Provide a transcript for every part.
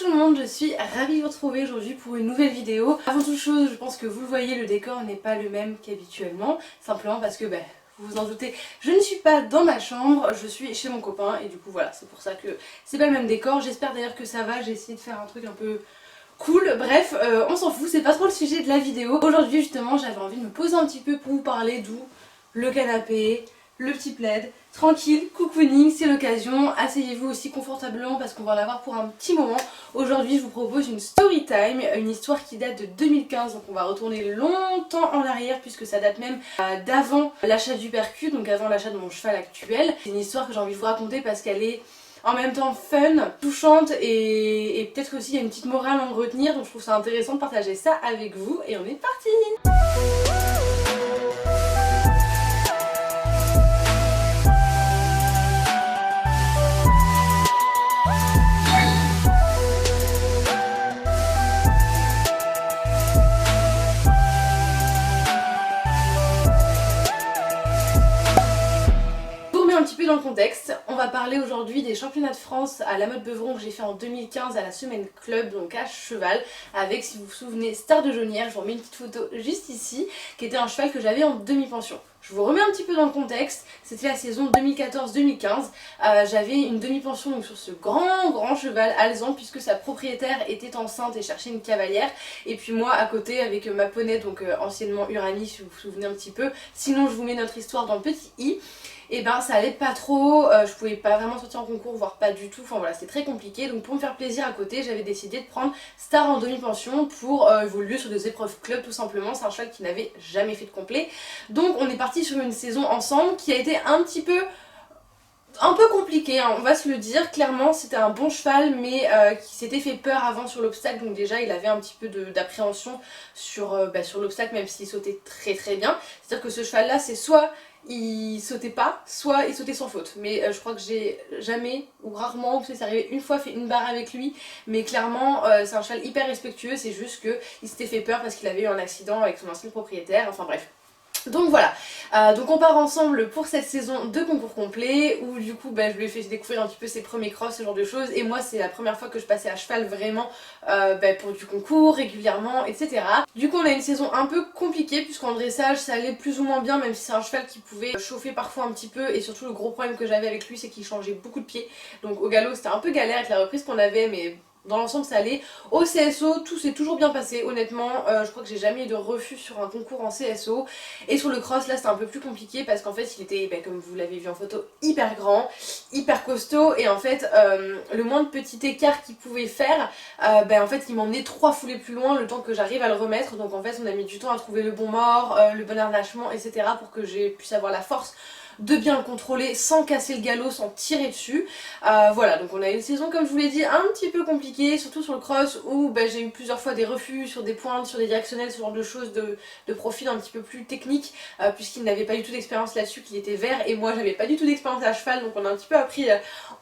tout le monde, je suis ravie de vous retrouver aujourd'hui pour une nouvelle vidéo. Avant toute chose, je pense que vous le voyez, le décor n'est pas le même qu'habituellement, simplement parce que vous vous en doutez, je ne suis pas dans ma chambre, je suis chez mon copain et du coup voilà, c'est pour ça que c'est pas le même décor. J'espère d'ailleurs que ça va, j'ai essayé de faire un truc un peu cool, bref, on s'en fout, c'est pas trop le sujet de la vidéo. Aujourd'hui justement, j'avais envie de me poser un petit peu pour vous parler d'où le canapé, le petit plaid, tranquille, cocooning, c'est l'occasion, asseyez-vous aussi confortablement parce qu'on va en avoir pour un petit moment. Aujourd'hui je vous propose une story time, une histoire qui date de 2015, donc on va retourner longtemps en arrière puisque ça date même d'avant l'achat du percu, donc avant l'achat de mon cheval actuel. C'est une histoire que j'ai envie de vous raconter parce qu'elle est en même temps fun, touchante et peut-être aussi il y a une petite morale à en retenir, donc je trouve ça intéressant de partager ça avec vous et on est parti. Un petit peu dans le contexte, on va parler aujourd'hui des championnats de France à la mode Beuvron que j'ai fait en 2015 à la semaine club, donc à cheval, avec, si vous vous souvenez, Star de Jaunière. Je vous remets une petite photo juste ici, qui était un cheval que j'avais en demi-pension. Je vous remets un petit peu dans le contexte, c'était la saison 2014-2015, j'avais une demi-pension donc sur ce grand cheval alezan puisque sa propriétaire était enceinte et cherchait une cavalière, et puis moi à côté avec ma poney, donc anciennement Uranie si vous vous souvenez un petit peu, sinon je vous mets notre histoire dans le petit i. Et ben ça allait pas trop, je pouvais pas vraiment sortir en concours, voire pas du tout, enfin voilà c'était très compliqué, donc pour me faire plaisir à côté j'avais décidé de prendre Star en demi-pension pour évoluer sur des épreuves club tout simplement. C'est un cheval qui n'avait jamais fait de complet, donc on est parti sur une saison ensemble qui a été un peu compliqué, hein, on va se le dire. Clairement c'était un bon cheval mais qui s'était fait peur avant sur l'obstacle, donc déjà il avait un petit peu d'appréhension sur l'obstacle, même s'il sautait très bien. C'est à dire que ce cheval là c'est soit il sautait pas, soit il sautait sans faute. Mais je crois que j'ai jamais, ou rarement, c'est arrivé une fois, fait une barre avec lui. Mais clairement, c'est un cheval hyper respectueux, c'est juste qu'il s'était fait peur parce qu'il avait eu un accident avec son ancien propriétaire, enfin bref. Donc voilà, donc on part ensemble pour cette saison de concours complet où du coup je lui ai fait découvrir un petit peu ses premiers crosses, ce genre de choses, et moi c'est la première fois que je passais à cheval vraiment pour du concours régulièrement, etc. Du coup on a une saison un peu compliquée puisqu'en dressage ça allait plus ou moins bien, même si c'est un cheval qui pouvait chauffer parfois un petit peu, et surtout le gros problème que j'avais avec lui c'est qu'il changeait beaucoup de pieds, donc au galop c'était un peu galère avec la reprise qu'on avait, mais dans l'ensemble ça allait. Au CSO tout s'est toujours bien passé honnêtement, je crois que j'ai jamais eu de refus sur un concours en CSO. Et sur le cross là c'était un peu plus compliqué parce qu'en fait il était comme vous l'avez vu en photo hyper grand, hyper costaud, et en fait le moindre petit écart qu'il pouvait faire en fait il m'emmenait 3 foulées plus loin le temps que j'arrive à le remettre, donc en fait on a mis du temps à trouver le bon mort, le bon harnachement, etc. pour que j'ai puisse avoir la force de bien le contrôler sans casser le galop, sans tirer dessus. Voilà, donc on a une saison comme je vous l'ai dit un petit peu compliquée, surtout sur le cross où j'ai eu plusieurs fois des refus sur des pointes, sur des directionnels, ce genre de choses de profil un petit peu plus technique, puisqu'il n'avait pas du tout d'expérience là-dessus, qu'il était vert et moi j'avais pas du tout d'expérience à cheval, donc on a un petit peu appris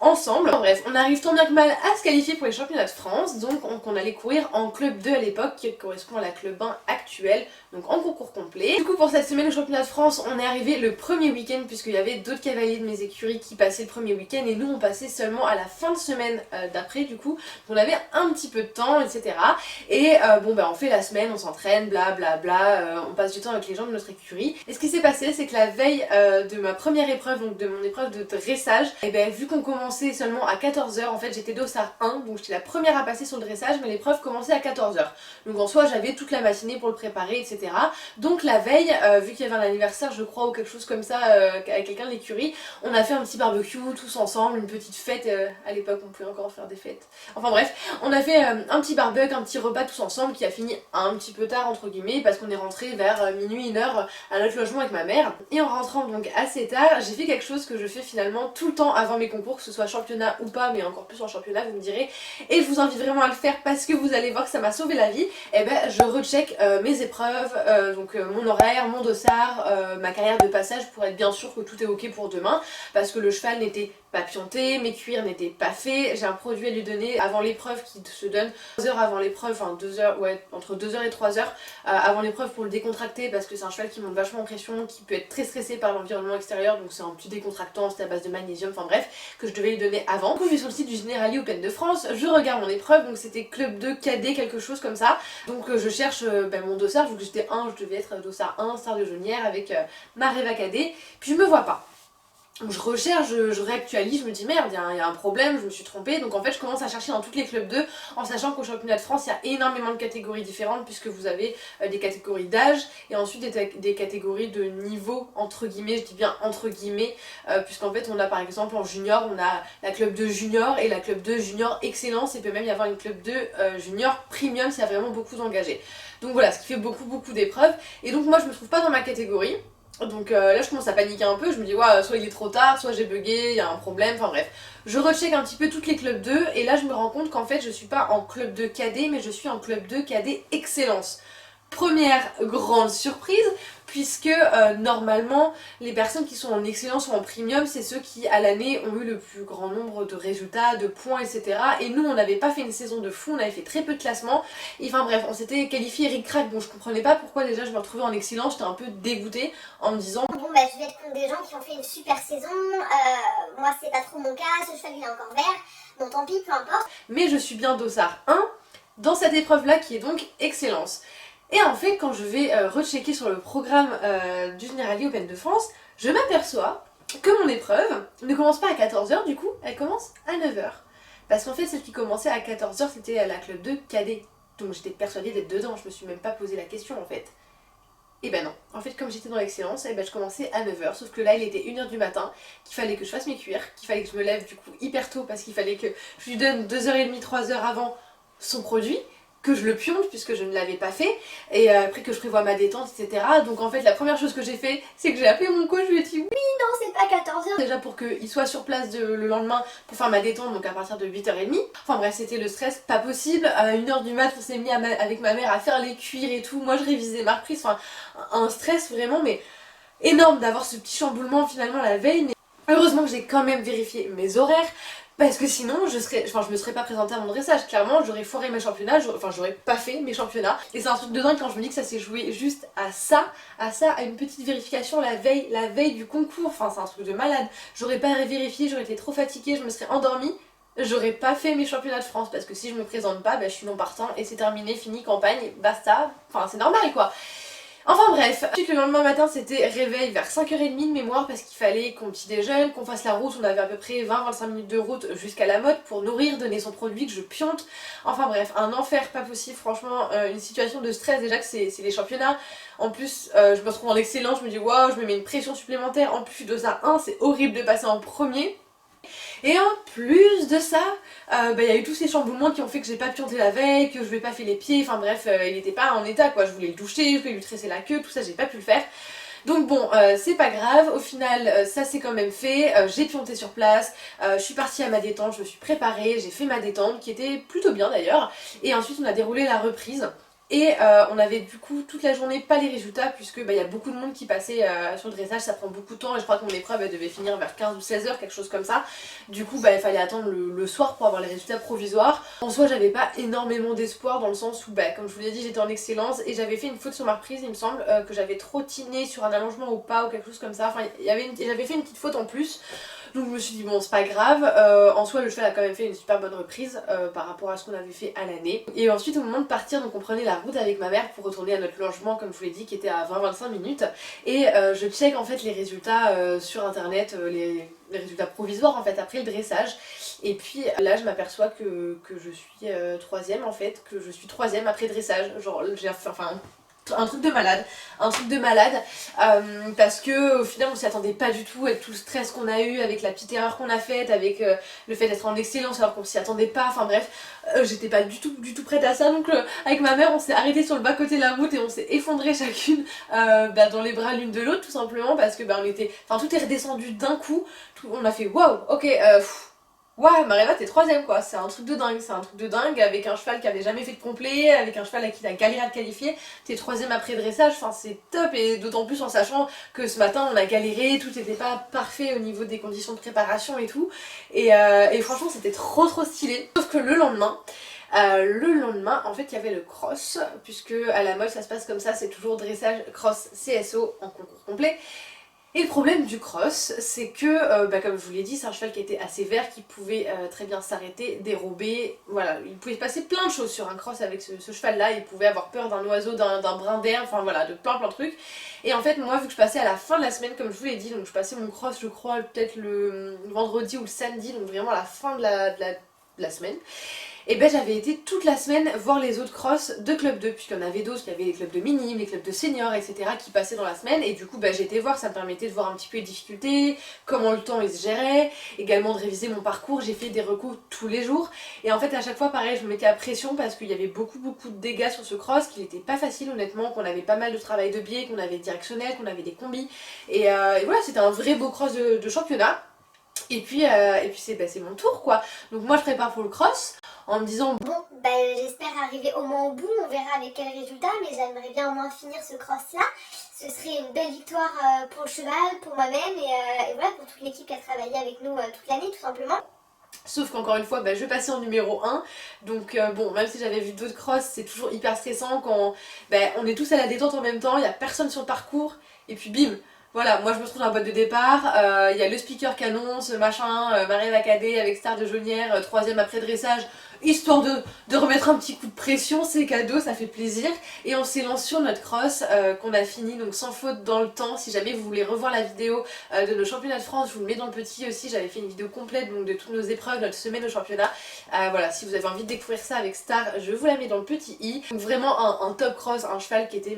ensemble. Bref, on arrive tant bien que mal à se qualifier pour les championnats de France, donc on allait courir en club 2 à l'époque qui correspond à la club 1 actuelle, donc en concours complet. Du coup pour cette semaine au championnat de France on est arrivé le premier week-end puisqu'il y avait d'autres cavaliers de mes écuries qui passaient le premier week-end et nous on passait seulement à la fin de semaine d'après, du coup on avait un petit peu de temps, etc. Et on fait la semaine, on s'entraîne, blablabla, on passe du temps avec les gens de notre écurie. Et ce qui s'est passé c'est que la veille de ma première épreuve, donc de mon épreuve de dressage, vu qu'on commençait seulement à 14 h, en fait j'étais dossard 1, donc j'étais la première à passer sur le dressage, mais l'épreuve commençait à 14 h. Donc en soi j'avais toute la matinée pour le préparer, etc. Donc la veille, vu qu'il y avait un anniversaire je crois ou quelque chose comme ça avec quelqu'un de l'écurie, on a fait un petit barbecue tous ensemble, une petite fête, à l'époque on pouvait encore faire des fêtes. Enfin bref, on a fait un petit barbecue, un petit repas tous ensemble qui a fini un petit peu tard entre guillemets parce qu'on est rentré vers minuit, 1 h à notre logement avec ma mère. Et en rentrant donc assez tard, j'ai fait quelque chose que je fais finalement tout le temps avant mes concours, que ce soit championnat ou pas, mais encore plus en championnat vous me direz, et je vous invite vraiment à le faire parce que vous allez voir que ça m'a sauvé la vie. Je recheck mes épreuves, donc mon horaire, mon dossard, ma carrière de passage pour être bien sûr que tout est ok pour demain, parce que le cheval n'était pas pianté, mes cuirs n'étaient pas faits, j'ai un produit à lui donner avant l'épreuve qui se donne 2 heures avant l'épreuve, enfin 2 heures, ouais, entre 2 heures et 3 heures avant l'épreuve pour le décontracter parce que c'est un cheval qui monte vachement en pression, qui peut être très stressé par l'environnement extérieur, donc c'est un petit décontractant, c'était à base de magnésium, enfin bref, que je devais lui donner avant. Du coup je vais sur le site du Generali Open de France, je regarde mon épreuve, donc c'était club 2 cadet, quelque chose comme ça, donc je cherche mon dossard, vu que j'étais 1, je devais être dossard 1, star de jaunière avec ma Reva cadet, puis je me vois pas. Donc je recherche, je réactualise, je me dis merde, il y a un problème, je me suis trompée. Donc en fait je commence à chercher dans toutes les clubs 2 en sachant qu'au championnat de France il y a énormément de catégories différentes puisque vous avez des catégories d'âge et ensuite des catégories de niveau entre guillemets, je dis bien entre guillemets, puisqu'en fait on a par exemple en junior, on a la club 2 junior et la club 2 junior excellence et peut même y avoir une club 2 junior premium s'il y a vraiment beaucoup d'engagés. Donc voilà, ce qui fait beaucoup d'épreuves et donc moi je me trouve pas dans ma catégorie. Donc là je commence à paniquer un peu, je me dis ouais, soit il est trop tard, soit j'ai bugué, il y a un problème, enfin bref. Je recheck un petit peu toutes les clubs 2 et là je me rends compte qu'en fait je suis pas en club 2 cadet mais je suis en club 2 cadet excellence. Première grande surprise puisque normalement les personnes qui sont en excellence ou en premium c'est ceux qui à l'année ont eu le plus grand nombre de résultats, de points etc. Et nous on n'avait pas fait une saison de fou, on avait fait très peu de classements et enfin bref on s'était qualifié ric-crac, bon je comprenais pas pourquoi déjà je me retrouvais en excellence, j'étais un peu dégoûtée en me disant bon bah je vais être contre des gens qui ont fait une super saison, moi c'est pas trop mon cas, ce cheval il est encore vert, bon tant pis peu importe. Mais je suis bien dossard 1 dans cette épreuve là qui est donc excellence. Et en fait, quand je vais rechecker sur le programme du Generali Open de France, je m'aperçois que mon épreuve ne commence pas à 14h, du coup, elle commence à 9h. Parce qu'en fait, celle qui commençait à 14h, c'était la club 2 cadet. Donc j'étais persuadée d'être dedans, je me suis même pas posé la question en fait. Et ben non, en fait comme j'étais dans l'excellence, et ben je commençais à 9h, sauf que là il était 1h du matin, qu'il fallait que je fasse mes cuirs, qu'il fallait que je me lève du coup hyper tôt parce qu'il fallait que je lui donne 2h30, 3h avant son produit, que je le pionte puisque je ne l'avais pas fait et après que je prévois ma détente etc. Donc en fait la première chose que j'ai fait c'est que j'ai appelé mon coach, je lui ai dit oui Non c'est pas 14h. déjà pour qu'il soit sur place le lendemain pour faire ma détente donc à partir de 8h30. Enfin bref c'était le stress pas possible, à 1h du mat on s'est mis avec ma mère à faire les cuirs et tout, moi je révisais ma reprise, enfin un stress vraiment mais énorme d'avoir ce petit chamboulement finalement la veille mais heureusement que j'ai quand même vérifié mes horaires. Parce que sinon, je me serais pas présentée à mon dressage. Clairement, j'aurais foiré mes championnats, j'aurais pas fait mes championnats. Et c'est un truc de dingue quand je me dis que ça s'est joué juste à ça, à une petite vérification la veille du concours. Enfin, c'est un truc de malade. J'aurais pas vérifié, j'aurais été trop fatiguée, je me serais endormie. J'aurais pas fait mes championnats de France parce que si je me présente pas, bah, je suis non partant et c'est terminé, fini, campagne, basta. Enfin, c'est normal quoi. Enfin bref, ensuite le lendemain matin c'était réveil vers 5h30 de mémoire parce qu'il fallait qu'on petit déjeune, qu'on fasse la route, on avait à peu près 20-25 minutes de route jusqu'à la mode pour nourrir, donner son produit, que je pionte. Enfin bref, un enfer pas possible, franchement une situation de stress déjà que c'est les championnats. En plus je me retrouve en excellence, je me dis waouh, je me mets une pression supplémentaire, en plus je suis dossard 1, c'est horrible de passer en premier. Et en plus de ça, y a eu tous ces chamboulements qui ont fait que j'ai pas pionté la veille, que je lui ai pas fait les pieds, enfin bref, il était pas en état quoi, je voulais le doucher, je voulais lui tresser la queue, tout ça j'ai pas pu le faire. Donc bon, c'est pas grave, au final ça c'est quand même fait, j'ai pionté sur place, je suis partie à ma détente, je me suis préparée, j'ai fait ma détente qui était plutôt bien d'ailleurs, et ensuite on a déroulé la reprise. Et on avait du coup toute la journée pas les résultats puisque y a beaucoup de monde qui passait sur le dressage, ça prend beaucoup de temps et je crois que mon épreuve elle devait finir vers 15 ou 16h, quelque chose comme ça. Du coup il fallait attendre le soir pour avoir les résultats provisoires. En soi j'avais pas énormément d'espoir dans le sens où comme je vous l'ai dit j'étais en excellence et j'avais fait une faute sur ma reprise il me semble, que j'avais trottiné sur un allongement au pas ou quelque chose comme ça. Enfin j'avais fait une petite faute en plus. Donc je me suis dit bon c'est pas grave, en soi le cheval a quand même fait une super bonne reprise par rapport à ce qu'on avait fait à l'année. Et ensuite au moment de partir donc on prenait la route avec ma mère pour retourner à notre logement comme je vous l'ai dit qui était à 20-25 minutes. Et je check en fait les résultats sur internet, les résultats provisoires en fait après le dressage. Et puis là je m'aperçois que je suis troisième en fait, que je suis troisième après dressage. Genre j'ai enfin un truc de malade, parce que au final on s'y attendait pas du tout avec tout le stress qu'on a eu, avec la petite erreur qu'on a faite, avec le fait d'être en excellence alors qu'on s'y attendait pas, enfin bref, j'étais pas du tout prête à ça, donc avec ma mère on s'est arrêté sur le bas côté de la route et on s'est effondré chacune dans les bras l'une de l'autre tout simplement parce que on était, enfin tout est redescendu d'un coup, on a fait waouh, ok, Ouais, Mareva, t'es troisième quoi, c'est un truc de dingue, c'est un truc de dingue avec un cheval qui avait jamais fait de complet, avec un cheval à qui t'as galéré à te qualifier, t'es troisième après dressage, enfin c'est top et d'autant plus en sachant que ce matin on a galéré, tout n'était pas parfait au niveau des conditions de préparation et tout, et franchement c'était trop stylé. Sauf que le lendemain, en fait, il y avait le cross, puisque à la mode ça se passe comme ça, c'est toujours dressage, cross, CSO en concours complet. Et le problème du cross, c'est que, comme je vous l'ai dit, c'est un cheval qui était assez vert, qui pouvait très bien s'arrêter, dérober, voilà, il pouvait se passer plein de choses sur un cross avec ce cheval-là, il pouvait avoir peur d'un oiseau, d'un brin d'air, enfin voilà, de plein de trucs. Et en fait, moi, vu que je passais à la fin de la semaine, comme je vous l'ai dit, donc je passais mon cross, je crois, peut-être le vendredi ou le samedi, donc vraiment à la fin de la semaine. Et ben j'avais été toute la semaine voir les autres crosses de Club 2, puisqu'il y en avait d'autres, il y avait les clubs de minimes, les clubs de seniors, etc. qui passaient dans la semaine, et du coup j'ai été voir, ça me permettait de voir un petit peu les difficultés, comment le temps il se gérait, également de réviser mon parcours, j'ai fait des recos tous les jours, et en fait à chaque fois pareil, je me mettais à pression parce qu'il y avait beaucoup de dégâts sur ce cross, qu'il était pas facile honnêtement, qu'on avait pas mal de travail de biais, qu'on avait directionnel, qu'on avait des combis, et voilà, c'était un vrai beau cross de championnat. Et puis c'est mon tour quoi. Donc moi je prépare pour le cross en me disant bon, j'espère arriver au moins au bout, on verra avec quel résultat, mais j'aimerais bien au moins finir ce cross là. Ce serait une belle victoire pour le cheval, pour moi-même et voilà, pour toute l'équipe qui a travaillé avec nous toute l'année tout simplement. Sauf qu'encore une fois, je passais en numéro 1, donc bon, même si j'avais vu d'autres crosses, c'est toujours hyper stressant quand on est tous à la détente en même temps, il n'y a personne sur le parcours, et puis bim, voilà, moi je me trouve dans la boîte de départ, il y a le speaker qui annonce, machin, Marie Cadet avec Star de Jaunière, troisième après dressage, histoire de remettre un petit coup de pression, c'est cadeau, ça fait plaisir. Et on s'élance sur notre cross qu'on a fini donc sans faute dans le temps. Si jamais vous voulez revoir la vidéo de nos championnats de France, je vous le mets dans le petit aussi, j'avais fait une vidéo complète donc, de toutes nos épreuves, notre semaine au championnat. Voilà, si vous avez envie de découvrir ça avec Star, je vous la mets dans le petit i. Donc vraiment un top cross, un cheval qui était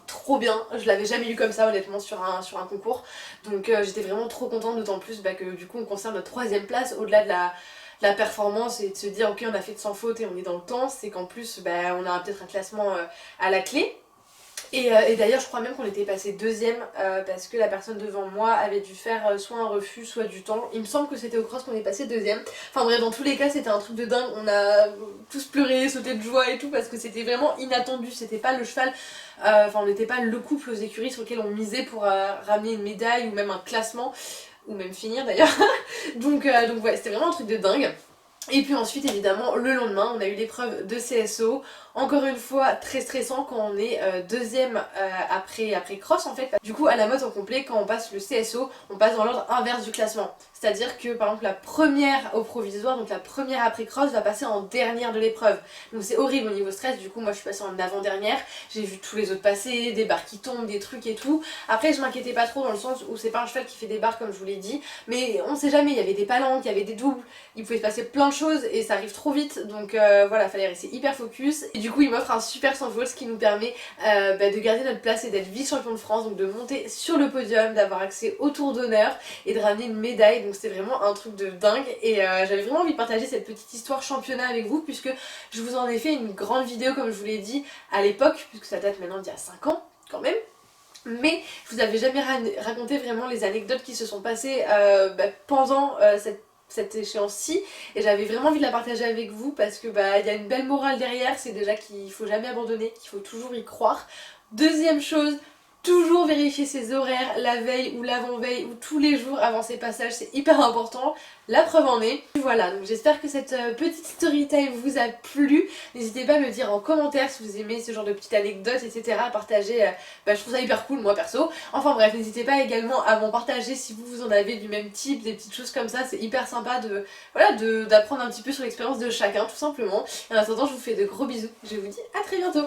trop bien, je l'avais jamais eu comme ça honnêtement sur un concours. Donc j'étais vraiment trop contente, d'autant plus que du coup on conserve notre troisième place au-delà de la performance et de se dire ok on a fait de sans faute et on est dans le temps, c'est qu'en plus on a peut-être un classement à la clé. Et d'ailleurs je crois même qu'on était passé deuxième parce que la personne devant moi avait dû faire soit un refus soit du temps. Il me semble que c'était au cross qu'on est passé deuxième. Enfin bref, dans tous les cas c'était un truc de dingue, on a tous pleuré, sauté de joie et tout parce que c'était vraiment inattendu, c'était pas le cheval, on n'était pas le couple aux écuries sur lequel on misait pour ramener une médaille ou même un classement, ou même finir d'ailleurs. donc ouais, c'était vraiment un truc de dingue. Et puis ensuite évidemment le lendemain on a eu l'épreuve de CSO, encore une fois très stressant quand on est deuxième après cross en fait. Du coup à la mode en complet quand on passe le CSO on passe dans l'ordre inverse du classement. C'est-à-dire que par exemple la première au provisoire, donc la première après cross va passer en dernière de l'épreuve. Donc c'est horrible au niveau stress, du coup moi je suis passée en avant-dernière, j'ai vu tous les autres passer, des barres qui tombent, des trucs et tout. Après je m'inquiétais pas trop dans le sens où c'est pas un cheval qui fait des barres comme je vous l'ai dit, mais on sait jamais, il y avait des palanques, il y avait des doubles, il pouvait se passer plein de choses et ça arrive trop vite, donc voilà, fallait rester hyper focus. Et du coup il m'offre un super sans faute, ce qui nous permet de garder notre place et d'être vice-champion de France, donc de monter sur le podium, d'avoir accès au tour d'honneur et de ramener une médaille, donc c'était vraiment un truc de dingue. Et j'avais vraiment envie de partager cette petite histoire championnat avec vous, puisque je vous en ai fait une grande vidéo comme je vous l'ai dit à l'époque, puisque ça date maintenant d'il y a 5 ans quand même. Mais je vous avais jamais raconté vraiment les anecdotes qui se sont passées pendant cette échéance-ci, et j'avais vraiment envie de la partager avec vous parce que y a une belle morale derrière, c'est déjà qu'il faut jamais abandonner, qu'il faut toujours y croire. Deuxième chose, toujours vérifier ses horaires la veille ou l'avant-veille ou tous les jours avant ses passages, c'est hyper important. La preuve en est. Voilà, donc j'espère que cette petite story time vous a plu. N'hésitez pas à me dire en commentaire si vous aimez ce genre de petites anecdotes, etc. à partager. Je trouve ça hyper cool, moi perso. Enfin bref, n'hésitez pas également à m'en partager si vous en avez du même type, des petites choses comme ça. C'est hyper sympa d'apprendre un petit peu sur l'expérience de chacun, tout simplement. Et en attendant, je vous fais de gros bisous. Je vous dis à très bientôt.